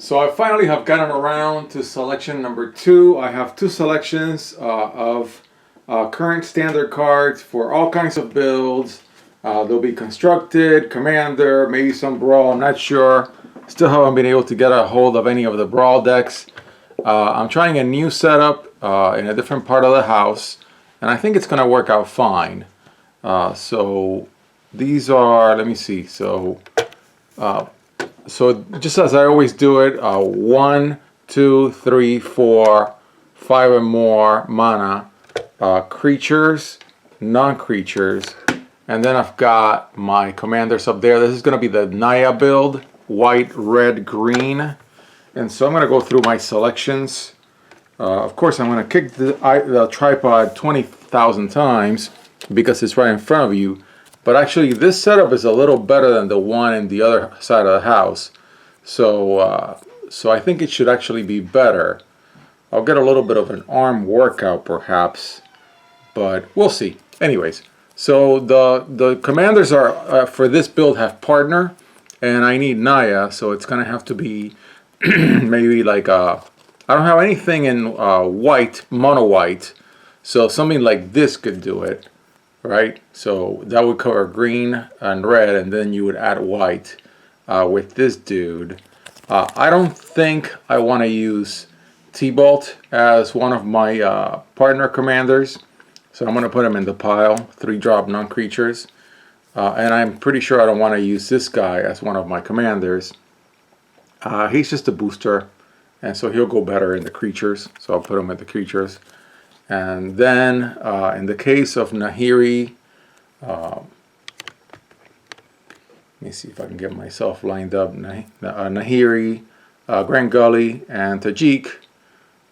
So I finally have gotten around to selection number 2. I have 2 selections of current standard cards for all kinds of builds. They'll be constructed, commander, maybe some brawl, I'm not sure. Still haven't been able to get a hold of any of the brawl decks. I'm trying a new setup in a different part of the house, and I think it's going to work out fine. So these are, let me see, so just as I always do it, 1, 2, 3, 4, 5 or more mana, creatures, non-creatures, and then I've got my commanders up there. This is going to be the Naya build, white, red, green. And so I'm going to go through my selections. Of course, I'm going to kick the tripod 20,000 times because it's right in front of you. But actually, this setup is a little better than the one in the other side of the house. So I think it should actually be better. I'll get a little bit of an arm workout perhaps, but we'll see. Anyways, so the commanders are for this build have partner, and I need Naya, so it's going to have to be maybe like I don't have anything in white, mono white, so something like this could do it. Right, so that would cover green and red, and then you would add white with this dude. I don't think I want to use T-Bolt as one of my partner commanders, so I'm going to put him in the pile, 3-drop non-creatures. And I'm pretty sure I don't want to use this guy as one of my commanders. He's just a booster, and so he'll go better in the creatures, so I'll put him in the creatures. And then in the case of Nahiri, let me see if I can get myself lined up. Nahiri, Grand Gully, and Tajik.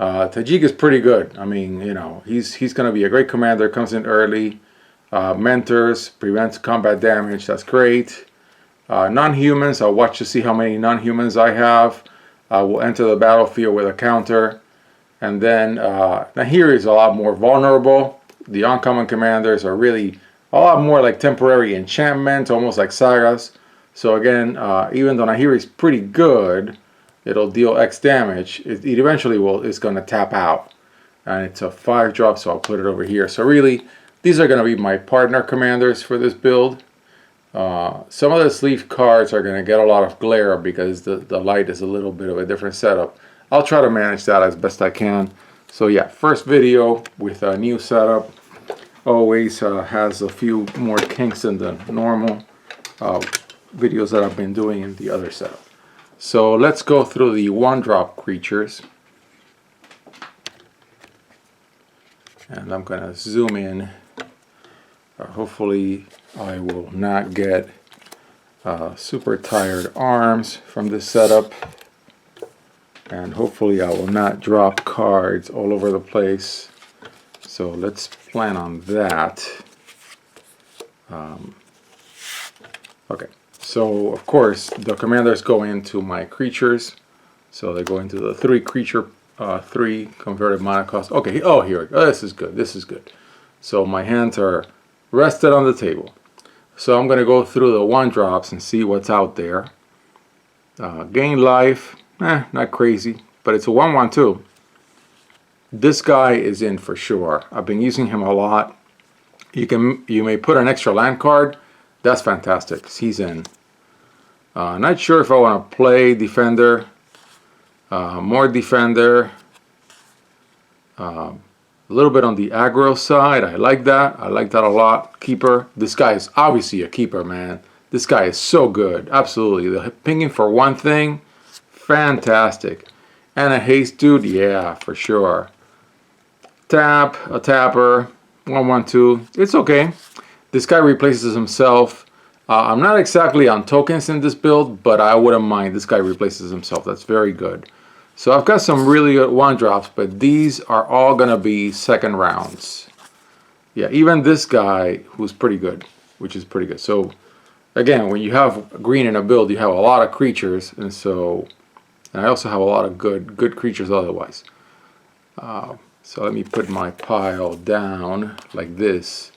Tajik is pretty good. I mean, you know, he's going to be a great commander. Comes in early, mentors, prevents combat damage. That's great. Non-humans. I'll watch to see how many non-humans I have. I will enter the battlefield with a counter. And then Nahiri is a lot more vulnerable. The uncommon commanders are really a lot more like temporary enchantment, almost like sagas. So again, even though Nahiri is pretty good, it'll deal X damage. It eventually is going to tap out. And it's a 5-drop, so I'll put it over here. So really, these are going to be my partner commanders for this build. Some of the sleeve cards are going to get a lot of glare because the light is a little bit of a different setup. I'll try to manage that as best I can. So yeah, first video with a new setup. Always has a few more kinks than the normal videos that I've been doing in the other setup. So let's go through the 1-drop creatures. And I'm going to zoom in. Hopefully I will not get super tired arms from this setup. And hopefully I will not drop cards all over the place. So let's plan on that. Okay, so of course the commanders go into my creatures. So they go into the 3 creature, 3 converted mana cost. Okay, oh here we go. This is good, this is good. So my hands are rested on the table. So I'm going to go through the 1-drops and see what's out there. Gain life. Not crazy, but it's a 1/1/2. This guy is in for sure. I've been using him a lot. You may put an extra land card. That's fantastic. He's in. Not sure if I want to play defender. More defender. A little bit on the aggro side. I like that. I like that a lot. Keeper. This guy is obviously a keeper, man. This guy is so good. Absolutely. The pinging for one thing. Fantastic. And a haste dude, yeah, for sure. Tap, a tapper, 1/1/2. It's okay. This guy replaces himself. I'm not exactly on tokens in this build, but I wouldn't mind. This guy replaces himself. That's very good. So I've got some really good 1-drops, but these are all going to be second rounds. Yeah, even this guy, who's pretty good, which is pretty good. So again, when you have green in a build, you have a lot of creatures, and I also have a lot of good creatures otherwise. So let me put my pile down like this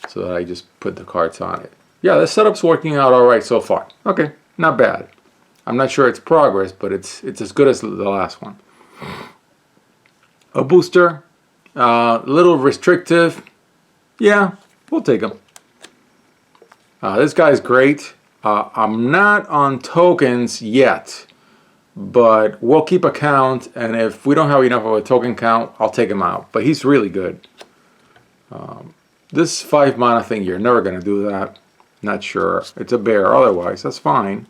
so that I just put the cards on it. Yeah, this setup's working out all right so far. Okay, not bad. I'm not sure it's progress, but it's as good as the last one. A booster, a little restrictive. Yeah, we'll take him. This guy's great. I'm not on tokens yet, but we'll keep a count, and if we don't have enough of a token count, I'll take him out. But he's really good. This 5 mana thing, you're never going to do that. Not sure. It's a bear. Otherwise, that's fine.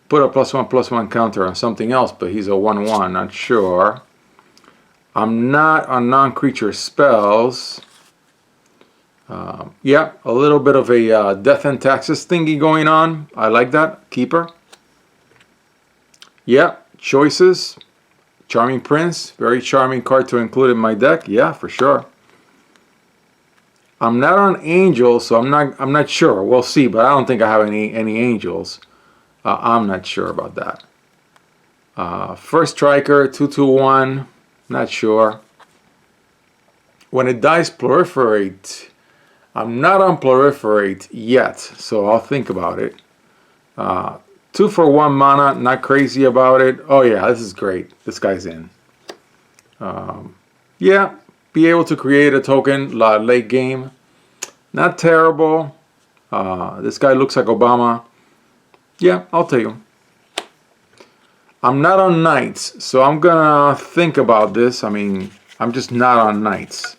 Put a +1/+1 counter on something else, but he's a 1/1. Not sure. I'm not on non-creature spells. Yeah, a little bit of a death and taxes thingy going on. I like that. Keeper. Yeah, choices. Charming Prince. Very charming card to include in my deck. Yeah, for sure. I'm not on angels, so I'm not sure. We'll see, but I don't think I have any angels. I'm not sure about that. First striker, 2/2/1. Not sure. When it dies, proliferate. I'm not on proliferate yet, so I'll think about it. 2 for 1 mana, not crazy about it. Oh yeah, this is great. This guy's in. Yeah, be able to create a token late game. Not terrible. This guy looks like Obama. Yeah, I'll take him. I'm not on knights, so I'm gonna think about this. I mean, I'm just not on knights.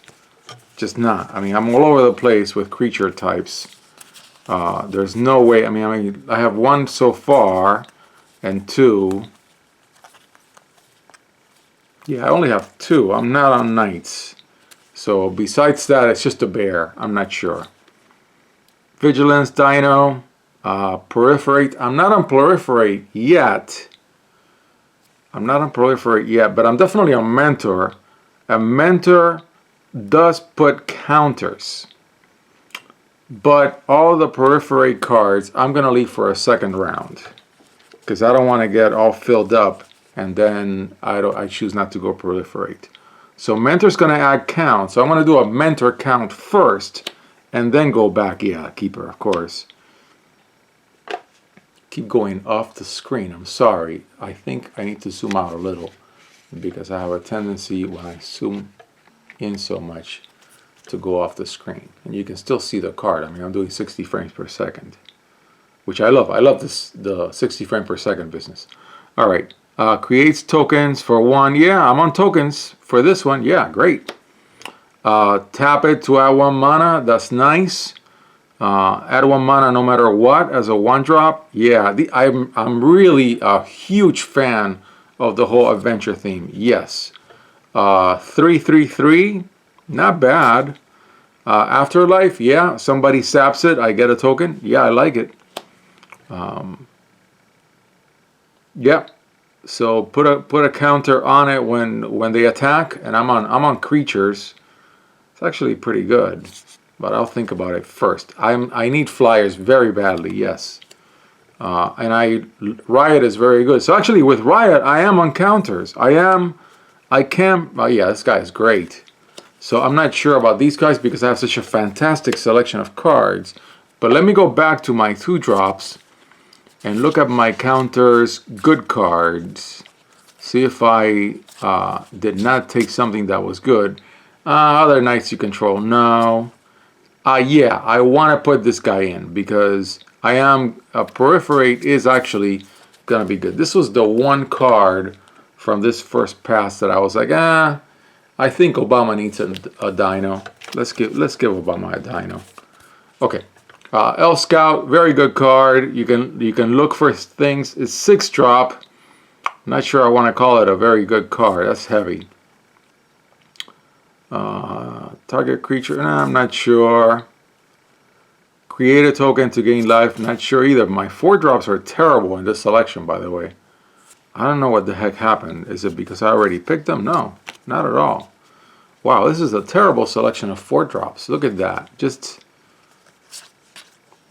Just not. I mean, I'm all over the place with creature types. There's no way. I mean, I have 1 so far, and 2. Yeah, I only have 2. I'm not on knights. So besides that, it's just a bear. I'm not sure. Vigilance, Dino, Proliferate. I'm not on Proliferate yet. I'm not on Proliferate yet, but I'm definitely on Mentor. A Mentor does put counters. But all the Proliferate cards, I'm going to leave for a second round. Because I don't want to get all filled up and then I choose not to go Proliferate. So Mentor's going to add count. So I'm going to do a Mentor count first and then go back. Yeah, Keeper, of course. Keep going off the screen. I'm sorry. I think I need to zoom out a little because I have a tendency when I zoom in so much to go off the screen. And you can still see the card. I mean, I'm doing 60 frames per second, which I love. I love the 60 frame per second business. All right. Creates tokens for 1. Yeah, I'm on tokens for this one. Yeah, great. Tap it to add 1 mana. That's nice. Add 1 mana no matter what as a 1-drop. Yeah, I'm really a huge fan of the whole adventure theme. Yes. 3/3/3. Not bad. Afterlife. Yeah, somebody saps it. I get a token. Yeah, I like it. Yeah. So put a counter on it when they attack, and I'm on creatures. It's actually pretty good, but I'll think about it first. I need flyers very badly, yes. And Riot is very good. So actually with Riot, I am on counters. I can. Oh yeah, this guy is great. So I'm not sure about these guys because I have such a fantastic selection of cards. But let me go back to my 2-drops and look at my counters, good cards. See if I did not take something that was good. Other knights you control, no. Yeah, I want to put this guy in because Proliferate is actually going to be good. This was the one card from this first pass that I was like, I think Obama needs a dino. Let's give Obama a dino. Okay. Elf Scout, very good card. You can look for things. It's 6-drop. Not sure I want to call it a very good card. That's heavy. Target creature, I'm not sure. Create a token to gain life, not sure either. My 4-drops are terrible in this selection, by the way. I don't know what the heck happened. Is it because I already picked them? No, not at all. Wow, this is a terrible selection of 4-drops. Look at that. Just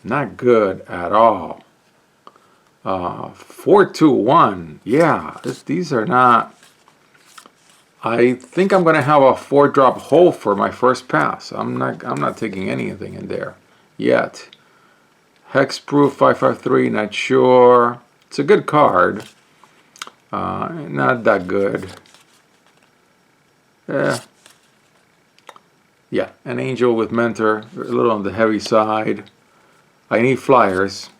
not good at all. 4-2-1. Yeah, these are not. I think I'm going to have a 4-drop hole for my first pass. I'm not taking anything in there yet. Hexproof 5/5/3, not sure. It's a good card. Not that good. Yeah, an angel with mentor, a little on the heavy side. I need flyers.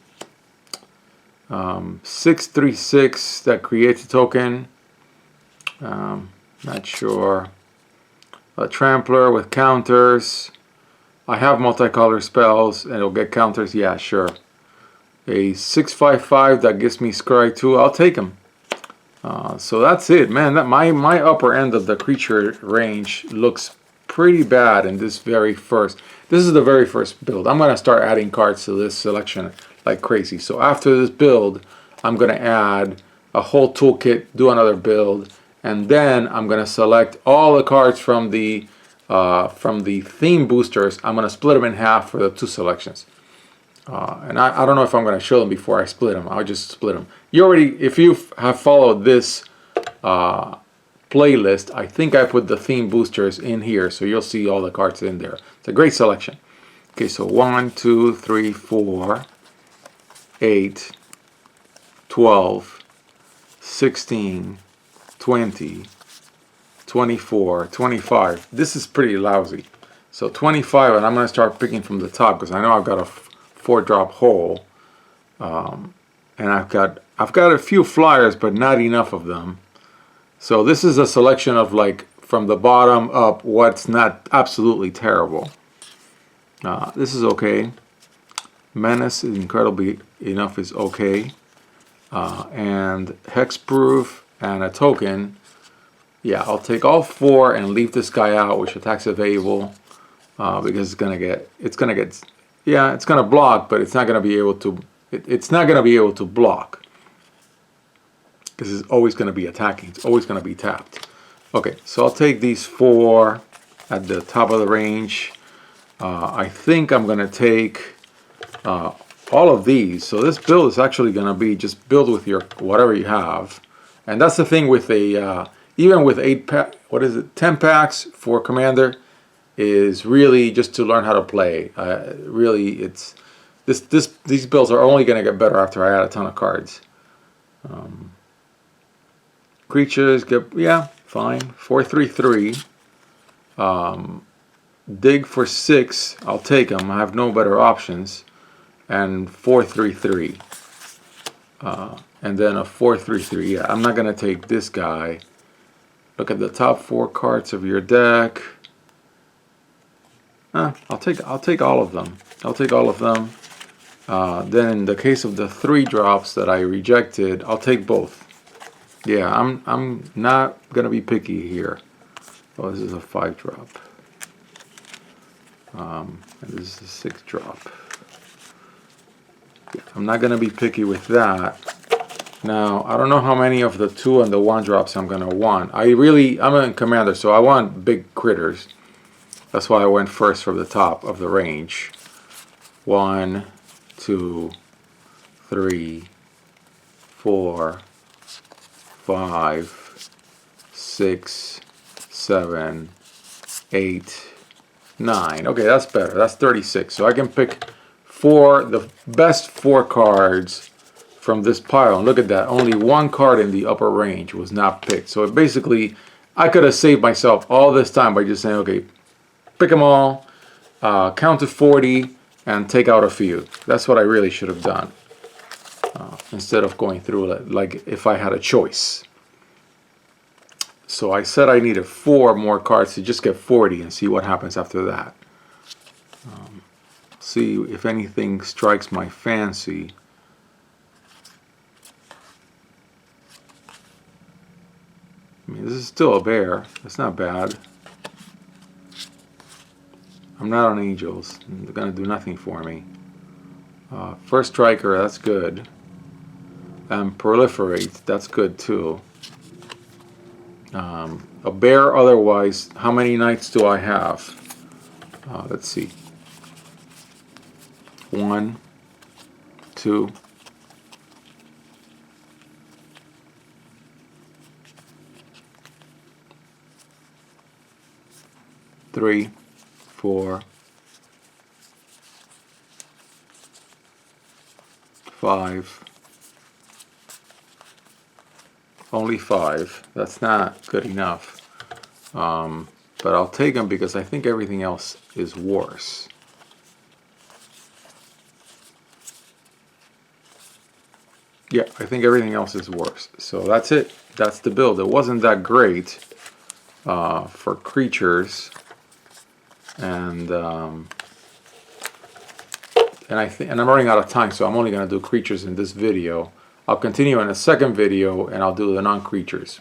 636 that creates a token. Not sure. A trampler with counters. I have multicolor spells and it'll get counters. Yeah, sure. A 655 that gives me scry 2. I'll take them. So that's it, man. That my upper end of the creature range looks pretty bad in this very first. This is the very first build. I'm gonna start adding cards to this selection like crazy. So after this build, I'm gonna add a whole toolkit, do another build, and then I'm gonna select all the cards from the theme boosters. I'm gonna split them in half for the 2 selections. And I don't know if I'm going to show them before I split them. I'll just split them. You already, if you have followed this playlist, I think I put the theme boosters in here, so you'll see all the cards in there. It's a great selection. Okay, so 1, 2, 3, 4, 8, 12, 16, 20, 24, 25. This is pretty lousy. So 25, and I'm going to start picking from the top because I know I've got a 4-drop hole, and I've got a few flyers, but not enough of them. So this is a selection of, like, from the bottom up, what's not absolutely terrible. This is okay. Menace is incredibly enough is okay, and hexproof and a token. Yeah, I'll take all 4 and leave this guy out, which attacks evadable, because it's gonna get. Yeah, it's gonna block, but it's not gonna be able to. It's not gonna be able to block because it's always gonna be attacking. It's always gonna be tapped. Okay, so I'll take these 4 at the top of the range. I think I'm gonna take all of these. So this build is actually gonna be just build with your whatever you have, and that's the thing with a even with 8-pack. What is it? 10 packs for Commander is really just to learn how to play. Really, it's these builds are only going to get better after I add a ton of cards. Creatures get, yeah, fine. 4/3/3. Dig for 6. I'll take them. I have no better options. And 4/3/3. And then a 4/3/3. Yeah, I'm not going to take this guy. Look at the top 4 cards of your deck. I'll take all of them. I'll take all of them. Then in the case of the 3 drops that I rejected, I'll take both. Yeah, I'm not gonna be picky here. Oh, this is a 5 drop. And this is a 6 drop. Yeah, I'm not gonna be picky with that. Now I don't know how many of the 2 and the 1 drops I'm gonna want. I'm a commander, so I want big critters. That's why I went first from the top of the range. 1, 2, 3, 4, 5, 6, 7, 8, 9. Okay, that's better. That's 36. So I can pick the best 4 cards from this pile. And look at that. Only 1 card in the upper range was not picked. So basically, I could have saved myself all this time by just saying, okay, pick them all, count to 40, and take out a few. That's what I really should have done. Instead of going through it like if I had a choice. So I said I needed 4 more cards to just get 40 and see what happens after that. See if anything strikes my fancy. I mean, this is still a bear. That's not bad. I'm not on angels. They're going to do nothing for me. First striker, that's good. And proliferate, that's good too. A bear otherwise, how many knights do I have? Let's see. 1, 2, 3, 4, 5, only 5. That's not good enough. But I'll take them because I think everything else is worse. Yeah, I think everything else is worse. So that's it. That's the build. It wasn't that great for creatures, and I'm running out of time, so I'm only going to do creatures in this video. I'll continue in a second video, and I'll do the non-creatures.